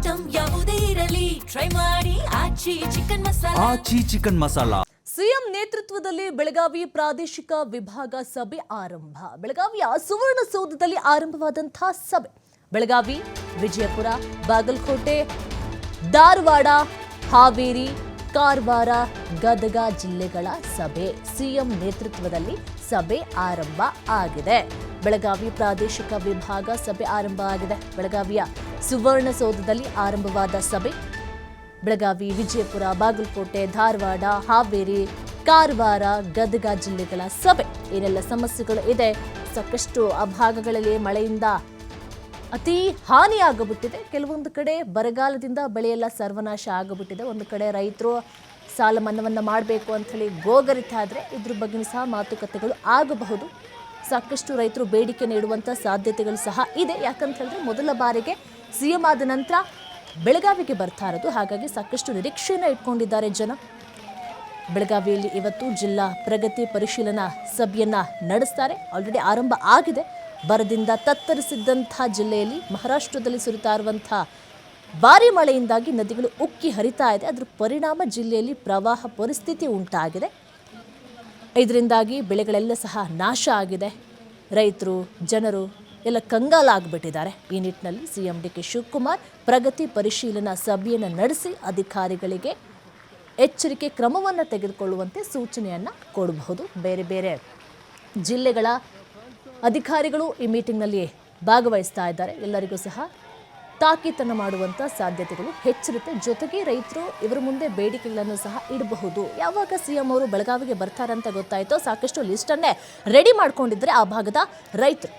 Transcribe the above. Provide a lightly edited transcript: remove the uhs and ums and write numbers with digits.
Item ಯಾವುದೇ ಇರಲಿ try ಮಾಡಿ ಆಚಿ ಚಿಕನ್ ಮಸಾಲಾ. ಸಿಎಂ ನೇತೃತ್ವದಲ್ಲಿ ಬೆಳಗಾವಿ ಪ್ರಾದೇಶಿಕ ವಿಭಾಗ ಸಭೆ ಆರಂಭ. ಬೆಳಗಾವಿಯ ಸುವರ್ಣಸೌಧದಲ್ಲಿ ಆರಂಭವಾದಂತಹ ಸಭೆ. ಬೆಳಗಾವಿ, ವಿಜಯಪುರ, ಬಾಗಲಕೋಟೆ, ಧಾರವಾಡ, ಹಾವೇರಿ, ಕಾರವಾರ, ಗದಗ ಜಿಲ್ಲೆಗಳ ಸಭೆ. ಸಿಎಂ ನೇತೃತ್ವದಲ್ಲಿ ಸಭೆ ಆರಂಭ ಆಗಿದೆ. ಬೆಳಗಾವಿ ಪ್ರಾದೇಶಿಕ ವಿಭಾಗ ಸಭೆ ಆರಂಭ ಆಗಿದೆ. ಬೆಳಗಾವಿಯ ಸುವರ್ಣಸೌಧದಲ್ಲಿ ಆರಂಭವಾದ ಸಭೆ. ಬೆಳಗಾವಿ, ವಿಜಯಪುರ, ಬಾಗಲಕೋಟೆ, ಧಾರವಾಡ, ಹಾವೇರಿ, ಕಾರವಾರ, ಗದಗ ಜಿಲ್ಲೆಗಳ ಸಭೆ. ಏನೆಲ್ಲ ಸಮಸ್ಯೆಗಳು ಇದೆ, ಸಾಕಷ್ಟು ಆ ಭಾಗಗಳಲ್ಲಿ ಮಳೆಯಿಂದ ಅತಿ ಹಾನಿಯಾಗಿಬಿಟ್ಟಿದೆ. ಕೆಲವೊಂದು ಕಡೆ ಬರಗಾಲದಿಂದ ಬೆಳೆಯೆಲ್ಲ ಸರ್ವನಾಶ ಆಗಿಬಿಟ್ಟಿದೆ. ಒಂದು ಕಡೆ ರೈತರು ಸಾಲ ಮನ್ನಾವನ್ನು ಮಾಡಬೇಕು ಅಂಥೇಳಿ ಗೋಗರಿತಾ ಇದ್ರೆ ಇದ್ರ ಬಗ್ಗೆ ಸಹ ಮಾತುಕತೆಗಳು ಆಗಬಹುದು. ಸಾಕಷ್ಟು ರೈತರು ಬೇಡಿಕೆ ನೀಡುವಂಥ ಸಾಧ್ಯತೆಗಳು ಸಹ ಇದೆ. ಯಾಕಂತ ಹೇಳಿದ್ರೆ ಮೊದಲ ಬಾರಿಗೆ ಸಿಎಂ ಆದ ನಂತರ ಬೆಳಗಾವಿಗೆ ಬರ್ತಾ ಇರೋದು. ಹಾಗಾಗಿ ಸಾಕಷ್ಟು ನಿರೀಕ್ಷೆಯನ್ನು ಇಟ್ಕೊಂಡಿದ್ದಾರೆ ಜನ. ಬೆಳಗಾವಿಯಲ್ಲಿ ಇವತ್ತು ಜಿಲ್ಲಾ ಪ್ರಗತಿ ಪರಿಶೀಲನಾ ಸಭೆಯನ್ನ ನಡೆಸ್ತಾರೆ. ಆಲ್ರೆಡಿ ಆರಂಭ ಆಗಿದೆ. ಬರದಿಂದ ತತ್ತರಿಸಿದ್ದಂಥ ಜಿಲ್ಲೆಯಲ್ಲಿ ಮಹಾರಾಷ್ಟ್ರದಲ್ಲಿ ಸುರಿತಾ ಇರುವಂಥ ಭಾರಿ ಮಳೆಯಿಂದಾಗಿ ನದಿಗಳು ಉಕ್ಕಿ ಹರಿತಾ ಇದೆ. ಅದರ ಪರಿಣಾಮ ಜಿಲ್ಲೆಯಲ್ಲಿ ಪ್ರವಾಹ ಪರಿಸ್ಥಿತಿ ಉಂಟಾಗಿದೆ. ಇದರಿಂದಾಗಿ ಬೆಳೆಗಳೆಲ್ಲ ಸಹ ನಾಶ ಆಗಿದೆ. ರೈತರು, ಜನರು ಎಲ್ಲ ಕಂಗಾಲಾಗ್ಬಿಟ್ಟಿದ್ದಾರೆ. ಈ ನಿಟ್ಟಿನಲ್ಲಿ ಸಿಎಂ ಡಿ ಕೆ ಶಿವಕುಮಾರ್ ಪ್ರಗತಿ ಪರಿಶೀಲನಾ ಸಭೆಯನ್ನು ನಡೆಸಿ ಅಧಿಕಾರಿಗಳಿಗೆ ಎಚ್ಚರಿಕೆ ಕ್ರಮವನ್ನು ತೆಗೆದುಕೊಳ್ಳುವಂತೆ ಸೂಚನೆಯನ್ನು ಕೊಡಬಹುದು. ಬೇರೆ ಬೇರೆ ಜಿಲ್ಲೆಗಳ ಅಧಿಕಾರಿಗಳು ಈ ಮೀಟಿಂಗ್ನಲ್ಲಿ ಭಾಗವಹಿಸ್ತಾ ಇದ್ದಾರೆ. ಎಲ್ಲರಿಗೂ ಸಹ ತಾಕೀತನ್ನು ಮಾಡುವಂಥ ಸಾಧ್ಯತೆಗಳು ಹೆಚ್ಚಿರುತ್ತೆ. ಜೊತೆಗೆ ರೈತರು ಇವರ ಮುಂದೆ ಬೇಡಿಕೆಗಳನ್ನು ಸಹ ಇಡಬಹುದು. ಯಾವಾಗ ಸಿಎಂ ಅವರು ಬೆಳಗಾವಿಗೆ ಬರ್ತಾರಂತ ಗೊತ್ತಾಯಿತೋ ಸಾಕಷ್ಟು ಲಿಸ್ಟನ್ನೇ ರೆಡಿ ಮಾಡ್ಕೊಂಡಿದ್ದಾರೆ ಆ ಭಾಗದ ರೈತರು.